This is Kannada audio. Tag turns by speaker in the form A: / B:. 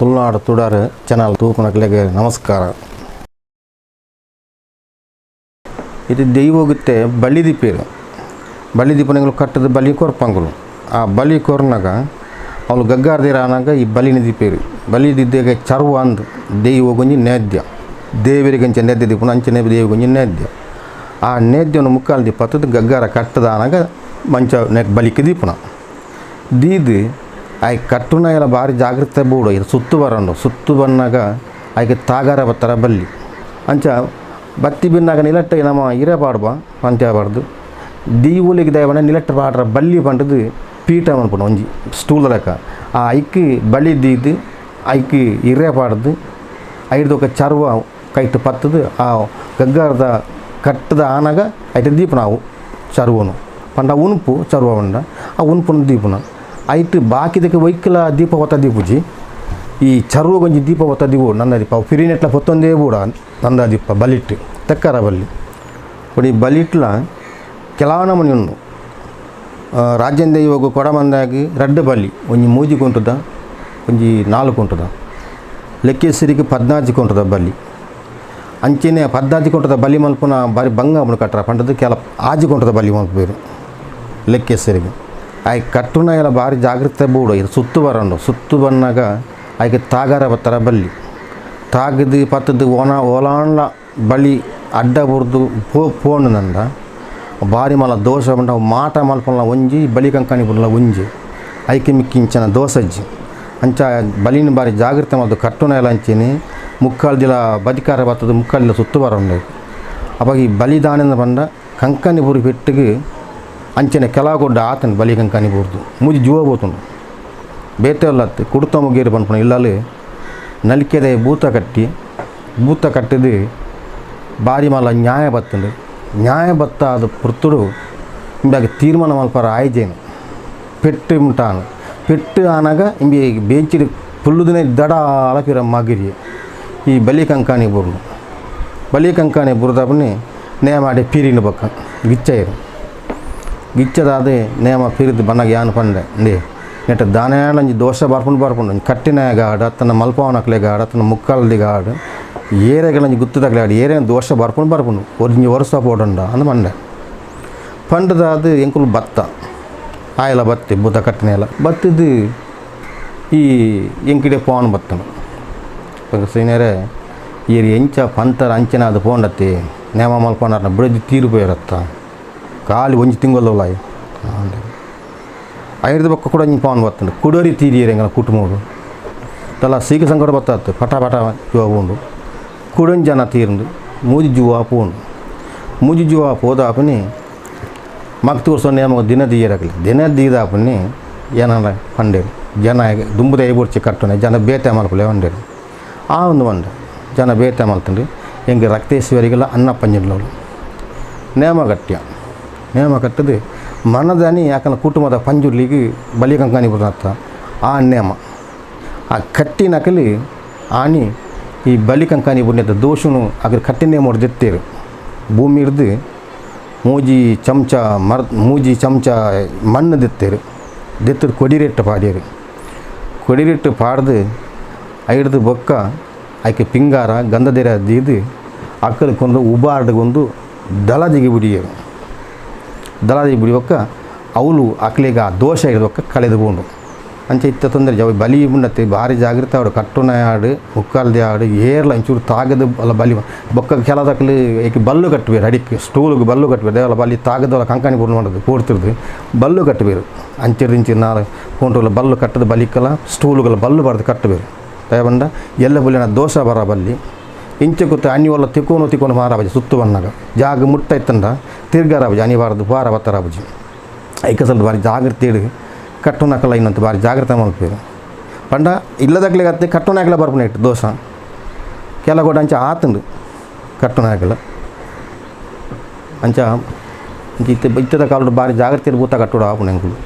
A: ತುಳುನಾಡು ತುಡಾರು ಚಾನಲ್ ತೂಪನಕ್ಲೆಗೆ ನಮಸ್ಕಾರ. ಇದು ದೈವಗುತ್ತೆ ಬಲಿ ದೀಪೇರು. ಬಲಿ ದೀಪನಗಳು ಕಟ್ಟದ ಬಲಿ ಕೊರ್ಪಂಗಳು. ಆ ಬಲಿ ಕೊರ್ನಾಗ ಅವಳು ಗಗ್ಗಾರ್ದಿರಾನಾಗ ಈ ಬಲಿನ ದೀಪೇರು. ಬಲಿ ದಿದ್ದಾಗ ಚರ್ವ ಅಂದು ದೈವ ಗೊಂಜಿ ನೇದ್ಯ ದೇವರಿಗಂಚ ನೇದ್ಯ ದೀಪನ ಅಂಚನೆ ದೇವ ಗೊಂಜಿ ನೇದ್ಯ. ಆ ನೇದ್ಯವನ್ನು ಮುಕ್ಕಾಲು ದೀಪ ಹತ್ತದ ಗಗ್ಗಾರ ಕಟ್ಟದ ಆನಾಗ ಮಂಚ ಬಲಿಕ್ಕೆ ದೀಪನ ದೀದು ಆಯ್ ಕಟ್ಟುನ ಎಲ್ಲ ಭಾರಿ ಜಾಗ್ರತೆ ಬೋಡು. ಇದು ಸುತ್ತು ಬರೋದು ಸುತ್ತು ಬಂದಾಗ ಆಯ್ಕೆ ತಾಗಾರ ಬತ್ತರ ಬಲ್ಲಿ ಅಂಚ ಬತ್ತಿ ಬಿನ್ನಾಗ ನಿಲಟ್ಟ ನಮ್ಮ ಹಿರೇ ಪಾಡ್ಬ ಪಂಚಾಬಾರ್ದು ದೀವುಲಿಗೆ ದಯವನ ನಿಲಟ್ಟ ಪಾಡ್ರ ಬಲ್ಲಿ ಪಂಡದು ಪೀಠ ಅನ್ಪಣ ಒಂಜಿ ಸ್ಟೂಲ್ ಲೆಕ್ಕ. ಆ ಐಕಿ ಬಲಿ ದೀದು ಐಕಿ ಹಿರೇ ಪಾಡ್ದು ಐದು ಚರ್ವ ಕೈಟ್ ಪತ್ತದು ಆ ಗಗ್ಗಾರದ ಕಟ್ಟದ ಆನಾಗ ಐತೆ ದೀಪ ನಾವು ಚರ್ವನು ಪಂಡ ಉನ್ಪು ಚರ್ವ ಪಂಡ ಆ ಉನ್ಪುನ ದೀಪನ ಐಟು ಬಾಕಿದಕ್ಕೆ ವೈಕಲ ದೀಪ ಹೊತ್ತ ದೀಪುಜಿ ಈ ಚರ್ವ ಗೊಂಜಿ ದೀಪ ಹೊತ್ತ ದೀಪು ನನ್ನ ದೀಪ ಫಿರಿನೆಟ್ಲ ಹೊತ್ತೊಂದೇ ಬೂಡ ನಂದ ದೀಪ ಬಲಿಟ್ಟು ತೆಕ್ಕಾರ ಬಲ್ಲಿ ಕೊಡಿ ಬಲಿಟ್ಲ ಕೆಲವನ ಮನೆ ಉಂಡು ರಾಜ್ಯಂದ ಇವಾಗ ಕೊಡಮಂದಾಗಿ ರಡ್ಡ ಬಲ್ಲಿ ಒಂಜಿ ಮೂಜಿ ಕೊಂಟದ ಒಂಜಿ 4 ಕೊಂಟದ ಲೆಕ್ಕೇಸರಿಗೆ 14 ಕೊಂಟದ ಬಲ್ಲಿ ಅಂಚೆನೆ 14 ಕೊಂಟದ ಬಲಿ ಮಲ್ಪನ ಬಾರಿ ಬಂಗ ಅವನು ಕಟ್ಟರ ಪಂಡದ ಕೆಲ 6 ಕೊಂಟದ ಬಲಿ ಮಲ್ಪೇರು ಲೆಕ್ಕೇಸರಿಗೆ. ಆಯ್ ಕಟ್ಟುನ ಎಲ್ಲ ಭಾರಿ ಜಾಗ್ರತೆ ಬೋಡು. ಇದು ಸುತ್ತು ಬರೋದು ಸುತ್ತು ಬಂದಾಗ ಆಯ್ಕೆ ತಾಗಾರ ಬತ್ತರ ಬಲ್ಲಿ ತಾಗದು ಪತ್ತದು ಓಲಾಣ್ಲ ಬಲಿ ಅಡ್ಡ ಬುರ್ದು ಪೋಣು ನಂದ ಭಾರಿ ಮಲ ದೋಷ ಬಂಡ ಮಾಟ ಮಲ್ಪನ ಒಂಜಿ ಬಲಿ ಕಂಕಣಿ ಬುರ್ಲ ಒಂಜಿ ಐಕೆ ಮಿಕ್ಕಿಂಚನ ದೋಸಜ್ಜಿ ಅಂಚ ಬಲಿನ ಭಾರಿ ಜಾಗ್ರತೆ ಮಾಡೋದು. ಕಟ್ಟುನ ಎಲ್ಲ ಅಂಚೇನೆ ಮುಕ್ಕಾಲ್ದಿಲ ಬದಿಕಾರ ಬತ್ತದು ಮುಕ್ಕಾಲಿಲ್ಲ ಸುತ್ತು ಬರೋದು. ಅವಾಗ ಈ ಬಲಿದಾನದ ಬಂದ ಕಂಕಣಿ ಬುರಿ ಪೆಟ್ಟಿಗೆ ಅಂಚನೆ ಕೆಲವು ಕೊಡ್ಡ ಆತನ ಬಲಿ ಕಂಕಣಿ ಬುರ್ದು ಮುಜಿ ಜೀವ ಬೋತುಂಡು ಬೇತಲ್ಲತ್ತು ಕುಡ್ತ ಮುಗೇರು ಪನ್ಪಣ ಇಲ್ಲಲ್ಲಿ ನಲಿಕೆದೆ ಬೂತ ಕಟ್ಟಿದು ಬಾರಿ ಮಲ್ಲ ನ್ಯಾಯ ಬತ್ತುಂಡು. ನ್ಯಾಯ ಬತ್ತ ಅದು ಪುರ್ತುಡು ಇಂಬಾಗ ತೀರ್ಮಾನ ಮಲ್ಪರ ಆಯ್ಜೇನು ಪೆಟ್ಟು ಉಂಟಾನು ಪೆಟ್ಟು ಆನಾಗ ಇಂಬಿ ಬೇಂಚಿಡು ಪುಲ್ಲುದಿನ ದಡ ಅಲಪಿರ ಮಗಿರಿ ಈ ಬಲಿ ಕಂಕಾಣಿ ಬುರ್ನು ಬಲಿ ಕಂಕಾಣಿ ಬುರ್ದಪ್ಪನಿ ನೇ ಮಾಡಿ ಪೀರಿನ ಬಕ್ಕ ಗಿಚ್ಚರು ಗಿಚ್ಚದಾದೆ ನೇಮ ಪಿರಿದು ಬನ್ನಾಗ ಯಾನು ಪಂಡೆ ಅಂದೇ ನೆಟ್ಟ ದಾನೇಳಂಜಿ ದೋಷ ಬರ್ಪುಂಡು ಕಟ್ಟಿನಾಗ ಆಡು ಅತ್ತನ ಮಲ್ಪವನಕ್ಲೆಗ ಆಡು ಅತ್ತನ ಮುಕ್ಕಲ್ದಿಗ ಆಡು ಏರೆಗಳಂಜಿ ಗುತ್ತದಾಗಲೇ ಆಡು ಏರೆ ದೋಷ ಬರ್ಪುಂಡು ಒಂಜಿ ವರ್ಷ ಪೋಡಂಡ ಅಂದು ಮಂಡೆ ಪಂಡದಾದು ಎಂಕುಲು ಬತ್ತ ಆಯಲ ಬತ್ತಿ ಬುದ್ಧ ಕಟ್ಟಿನ ಎಲ್ಲ ಬತ್ತಿದ್ದು ಈ ಎಂಕಿಡೆ ಪೋನ್ ಬತ್ತನು ಸೀನಿಯರೇ ಈರು ಎಂಚ ಪಂತರ ಅಂಚನ ಅದು ಪೋಂಡತ್ತಿ ನೇಮ ಮಲ್ಪನಾರ ಬಿಡಜಿ ತೀರು ಪೋಯಿರತ್ತ ಕಾಲಿ ಒಂಜಿ ತಿಂಗಳಾಯ್ ಐದು ಬಕ್ಕ ಕೂಡ ಹಿಂಗೆ ಪಾವನ್ ಬರ್ತಂಡು ಕುಡೋರಿ ತೀರಿಯರು ಹೆಂಗಲ್ಲ ಕುಟುಂಬರು ತಲ ಸೀಕ ಸಂಕಟ ಬತ್ತಾತು ಪಟ ಜುವ ಉಂಡು ಕುಡೊಂದು ಜನ ತೀರ್ದು ಮೂಜಿ ಜುವ ಪೋಂಡು ಮೂಜಿ ಜುವ ಹೋದ ಆಪನಿ ಮಗ ತೋರ್ಸೋ ನೇಮ ದಿನ ದೀಯರಾಗಲಿ ದಿನ ದೀದ ಆಪನಿ ಏನಾರ ಪಂಡೇರು ಜನ ದುಂಬುದ ಐಬುರ್ಚಿ ಕಟ್ಟನೆ ಜನ ಬೇತೆ ಮಲ್ಪಲೆ ಒಂಡೇರು ಆ ಒಂದು ಮಂಡ ಜನ ಬೇತೆ ಮಲ್ತಂಡ್ರಿ ಹೆಂಗೆ ರಕ್ತೇಶ್ವರಿಗೆಲ್ಲ ಅನ್ನ ಪಂಜಿಡ್ಲವಳು ನೇಮ ಕಟ್ಟದು ಮನದಾನಿ ಯಾಕಂದ್ರೆ ಕುಟುಂಬದ ಪಂಜುರ್ಲಿಗೆ ಬಲಿ ಕಂಕಾನಿ ಬರ್ತತ್ತ ಆ ನೇಮ ಆ ಕಟ್ಟಿನಕಲಿ ಆನಿ ಈ ಬಲಿ ಕಂಕಾನಿ ಬುಣ್ಯದ ದೋಷನು ಅದ್ರ ಕಟ್ಟಿ ನೇಮ ಹೊಡೆದಿತ್ತೇರು ಭೂಮಿ ಹಿಡ್ದು ಮೂಜಿ ಚಮಚ ಮಣ್ಣು ದೆತ್ತದು ಕೊಡಿರೆಟ್ಟು ಪಾಡ್ಯರು ಕೊಡಿರೆಟ್ಟು ಪಾಡ್ದು ಐಡ್ದು ಬೊಕ್ಕ ಆಕೆ ಪಿಂಗಾರ ಗಂಧದೆರ ದೀದು ಅಕ್ಕಲಕ್ಕೊಂದು ಉಬಾರ್ಡ್ಗೊಂದು ದಳದಿಗೆ ಬಿಡಿಯರು ದಳದಿಗೆ ಬಿಡಿಯೊಕ್ಕ ಅವಳು ಅಕ್ಲಿಗೆ ಆ ದೋಷ ಹಿಡಿದೊಕ್ಕ ಕಳೆದುಕೊಂಡು ಅಂಚೆ ಇತ್ತ ತೊಂದರೆ ಜವ ಬಲಿ ಮುಂಡತ್ತೆ ಭಾರಿ ಜಾಗ್ರತೆ ಆಡು ಕಟ್ಟುನ ಆಡು ಮುಕ್ಕಾಲ್ದೆ ಆಡು ಏರ್ಲ ಇಂಚೂರು ತಾಗದು ಅಲ್ಲ ಬಲಿ ಬೊಕ್ಕ ಕೆಲದಕ್ಕಲಿ ಏಕೆ ಬಲ್ಲು ಕಟ್ಟಬೇರು ಅಡಿಕೆ ಸ್ಟೂಲ್ಗೆ ಬಲ್ಲು ಕಟ್ಟಬೇರು ದೇವಲ್ಲ ಬಲಿ ತಾಗದವಲ್ಲ ಕಂಕಣಿ ಪೂರ್ಣ ಮಾಡೋದು ಕೂಡ್ತಿರ್ದು ಬಲ್ಲು ಕಟ್ಟಬೇರು ಅಂಚಿರು ನಾಲ್ಕು ಕೊಂಡ್ರಲ್ಲ ಬಲ್ಲು ಕಟ್ಟದ ಬಲಿಕ್ಕಲ್ಲ ಸ್ಟೂಲುಗಳ ಬಲ್ಲು ಬರೆದು ಕಟ್ಟಬೇರು ದಯಬಂಡ ಎಲ್ಲ ಬಲ್ಲಿನ ದೋಷ ಬರ ಬಲ್ಲಿ ಇಂಚೆ ಕೂತು ಅನಿವಲ್ಲ ತಿಕ್ಕೊಂಡು ಮಾರಾಬಜಿ ಸುತ್ತು ಬನ್ನಾಗ ಜಾಗ ಮುಟ್ಟ ಇತ್ತಂಡ ತಿರ್ಗಾರಾಬಜಿ ಅನಿವಾರದು ಬಾರ ಬತ್ತರಾಬಜಿ ಐಕ ಸ್ವಲ್ಪ ಭಾರಿ ಜಾಗ್ರತೆ ಇಡು ಕಟ್ಟುನಾಕಲ್ಲ ಇನ್ನಂತ ಭಾರಿ ಜಾಗ್ರತೆ ಮಲ್ಪೇರು ಪಂಡ ಇಲ್ಲದಾಗಲೇ ಅತ್ತೆ ಕಟ್ಟುನಾಕಲ ಬರ್ಪುನ ಇಟ್ಟು ದೋಷ ಕೆಲ ಅಂಚ ಆತಂಡು ಕಟ್ಟುನಾಕಲ ಅಂಚ ಇತ್ತದ ಕಾಲದ ಭಾರಿ ಜಾಗ್ರತೆ ಬೂತ ಕಟ್ಟೋಡು ಆಪುಣ ಅಂಕುಲು.